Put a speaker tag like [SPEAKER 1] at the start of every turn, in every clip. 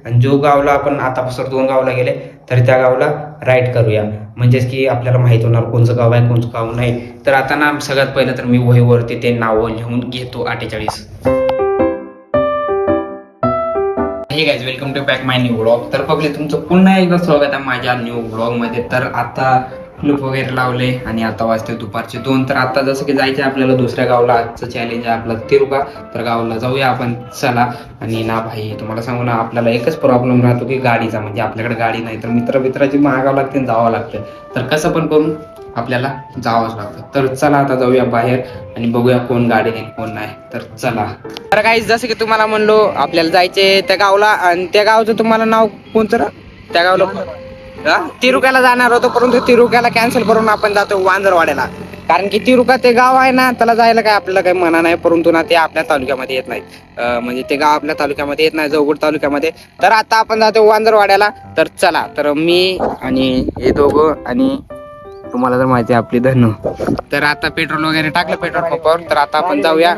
[SPEAKER 1] आणि जो गावला आपण आतापासून 2 गावला गेले तर त्या गावला राईट करूया, म्हणजेच की आपल्याला माहित होणार कोणचं गाव आहे कोणचं गाव नाही. तर आता ना सगळ्यात पहिलं तर मी वहीवरती ते नावं लिहून घेतो 48. Hey guys, welcome to back my new blog. तर पब्लिक तुमचं पुन्हा एकदा स्वागत आहे माझ्या न्यू ब्लॉग मध्ये. तर आता क्लिप वगैरे लावले आणि आता वाजते दुपारचे 2. तर आता जसं की जायचं आपल्याला दुसऱ्या गावला. आजचं चॅलेंज आहे आपलं तिरुका. तर गावाला जाऊया आपण, चला. आणि ना भाई तुम्हाला सांगू ना, आपल्याला एकच प्रॉब्लेम राहतो की गाडीचा, म्हणजे आपल्याकडे गाडी नाही तर मित्राची मागावं लागते, जावं लागतं. तर कसं पण करून आपल्याला जावंच लागतं. तर चला आता जाऊया बाहेर आणि बघूया कोण गाडी देईल कोण नाही. तर चला. तर काही जसं की तुम्हाला म्हणलो आपल्याला जायचे त्या गावला, आणि त्या गावचं तुम्हाला नाव कोणतं? त्या गावला तिरुक्याला जाणार होतो, परंतु तिरुक्याला कॅन्सल करून आपण जातो वांजरवाड्याला. कारण की तिरुका ते गाव आहे ना, त्याला जायला काय आपल्याला काही मना नाही, परंतु ना ते आपल्या तालुक्यामध्ये येत नाही. म्हणजे ते गाव आपल्या तालुक्यामध्ये येत नाही, जवगड तालुक्यामध्ये. तर आता आपण जातो वांजरवाड्याला. तर चला. तर मी आणि हे दोघं आणि तुम्हाला तर माहिती आहे आपली धनु. तर आता पेट्रोल वगैरे टाकलं पेट्रोल पंपावर. तर आता आपण जाऊया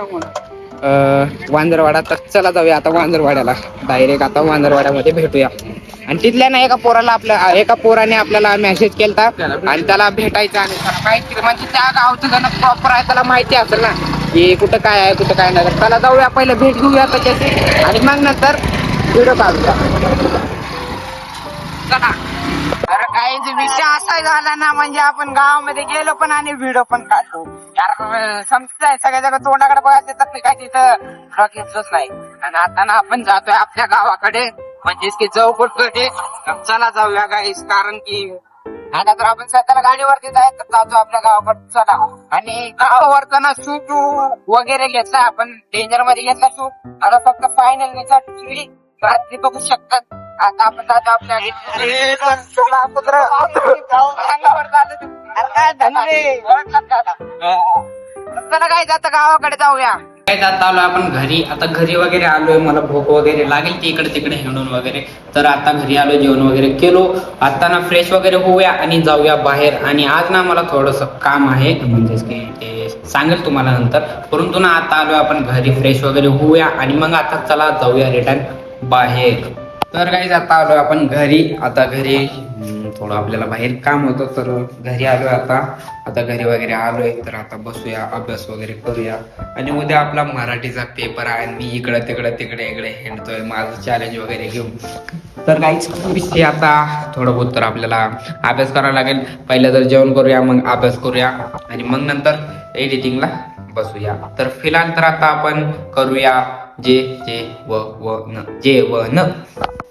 [SPEAKER 1] वांजरवाडा. तर चला जाऊया आता वांजरवाड्याला. डायरेक्ट आता वांजरवाड्यामध्ये भेटूया. आणि तिथल्या ना एका पोराने आपल्याला मेसेज केलता आणि त्याला भेटायचं आणि त्याला माहिती, म्हणजे त्या गावचं जण प्रॉपर आहे, त्याला माहिती असेल ना की कुठं काय आहे कुठं काय नाही. तर त्याला जाऊया, पहिले भेट घेऊया त्याच्याशी आणि मग नंतर व्हिडिओ काढूया. चला. अरे काही विषय असा झाला ना, म्हणजे आपण गावामध्ये गेलो पण आणि व्हिडिओ पण काढतो. यार समजतंय, सगळ्या जगा तोंडाकडे बघायचं तर काय तिथं ट्रक येतच नाही. आणि आता ना आपण जातोय आपल्या गावाकडे, म्हणजेच की चौकटकडे. चला जाऊया गाईस, कारण की आता तर आपण स्वतःला गाडीवरती जायचं, जातो आपल्या गावाकडे. चला. आणि गावावरचा ना शूट वगैरे घेतला आपण, डेंजर मध्ये घेतला शूट. आता फक्त फायनल रात्री बघू शकतात. आता आपण जातो आपल्या चला काय जातं गावाकडे जाऊया. काय जात आलो आपण घरी. आता घरी वगैरे आलोय, मला भूक वगैरे लागेल ती इकडे तिकडे हिंडून वगैरे. तर आता घरी आलो, जेवण वगैरे केलो. आता ना फ्रेश वगैरे होऊया आणि जाऊया बाहेर. आणि आज ना मला थोडस काम आहे, म्हणजेच की ते सांगेल तुम्हाला नंतर. परंतु ना आता आलोय आपण घरी, फ्रेश वगैरे होऊया आणि मग आता चला जाऊया रिटर्न बाहेर. तर काही आता आलोय आपण घरी. आता घरी थोडं आपल्याला बाहेर काम होतं, तर घरी आलोय आता घरी वगैरे आलोय. तर आता बसूया, अभ्यास वगैरे करूया. आणि उद्या आपला मराठीचा पेपर आहे. मी इकडे तिकडे हिंडतोय माझं चॅलेंज वगैरे घेऊन. तर काहीच विषय आता थोडं बहुत तर आपल्याला अभ्यास करावा लागेल. पहिलं तर जेवण करूया, मग अभ्यास करूया आणि मग नंतर एडिटिंगला बसूया. तर फिलहाल तर आता आपण करूया जेवण.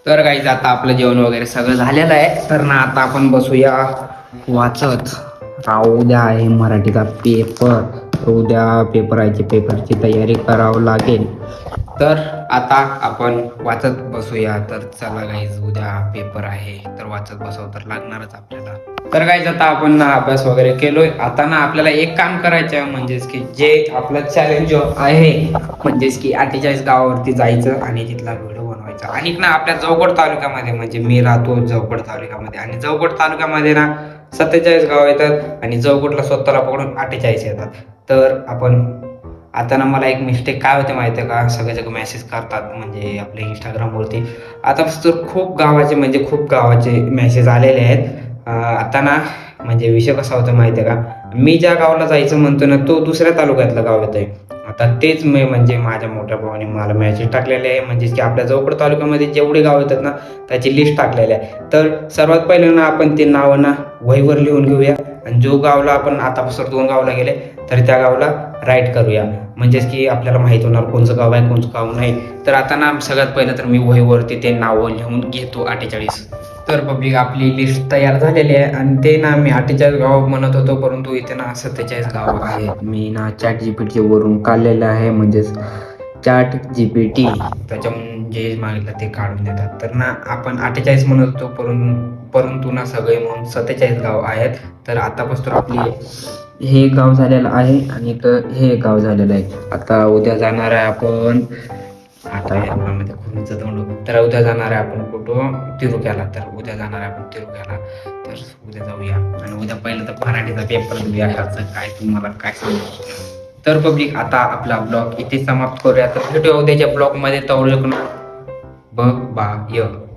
[SPEAKER 1] तर काही आता आपलं जेवण वगैरे सगळं झालेलं आहे. तर ना आता आपण बसूया वाचत. उद्या आहे मराठीचा पेपर, तर उद्या पेपरची तयारी करावं लागेल. तर आता आपण वाचत बसूया. तर चला गाईज, उद्या पेपर आहे तर वाचत बसावं तर लागणारच आपल्याला. तर गाईज आता आपण अभ्यास वगैरे केलोय. आता ना आपल्याला एक काम करायचं आहे, म्हणजेच की जे आपलं चॅलेंज आहे, म्हणजेच की 48 गावावरती जायचं आणि तिथला व्हिडिओ बनवायचा. आणि ना आपल्या जवगड तालुक्यामध्ये, म्हणजे मी राहतो जवगड तालुक्यामध्ये, आणि जवगड तालुक्यामध्ये ना 47 गाव येतात आणि जवगडला स्वतःला पकडून 48 येतात. तर आपण आता ना मला एक मिस्टेक काय होते माहिती आहे का, सगळे मेसेज करतात म्हणजे आपल्या इंस्टाग्रामवरती. आता तर खूप गावाचे मेसेज आलेले आहेत. आता ना म्हणजे विषय कसा होता माहिती आहे का, मी ज्या गावाला जायचं म्हणतो ना, तो दुसऱ्या तालुक्यातलं गाव येतोय. आता तेच मी म्हणजे माझ्या मोठ्या भावाने मला मेसेज टाकलेले आहे, म्हणजे की आपल्या जवगड तालुक्यामध्ये जेवढे गाव येतात ना त्याची लिस्ट टाकलेली आहे. तर सर्वात पहिलं ना आपण ते नावं ना वहीवर लिहून घेऊया, आणि जो गावला आपण आतापासून 2 गावला गेले तर त्या गावला राईट करूया, म्हणजेच की आपल्याला माहित होणार कोणचं गाव आहे कोणचं गाव नाही. तर आता ना सगळ्यात पहिलं तर मी वहीवरती ते नावं लिहून घेतो 48. तर पब्लिक आपली लिस्ट तयार झालेली आहे. आणि ते ना मी 48 गाव म्हणत होतो, परंतु इथे ना 47 गाव आहेत. मी ना ChatGPT वरून काढलेलं आहे, म्हणजेच ChatGPT त्याच्या जे मागितलं ते काढून देतात. तर ना आपण 48 म्हणत होतो, परंतु ना सगळे म्हणून 47 गाव आहेत. तर आतापासून आपली हे गाव झालेलं आहे आणि हे गाव झालेलं आहे. आता उद्या जाणार आहे आपण, आता यामध्ये खूप तोंड. तर उद्या जाणार आहे आपण कुठं, तिरुक्याला. तर उद्या जाणार आहे आपण तिरुक्याला. तर उद्या जाऊया आणि उद्या पहिलं तर मराठीचा पेपर देऊया. ह्याचं काय तुम्हाला काय सांगू. तर पब्लिक आता आपला ब्लॉग इथे समाप्त करूया. तर भेटूया उद्याच्या ब्लॉग मध्ये. तर ब बा य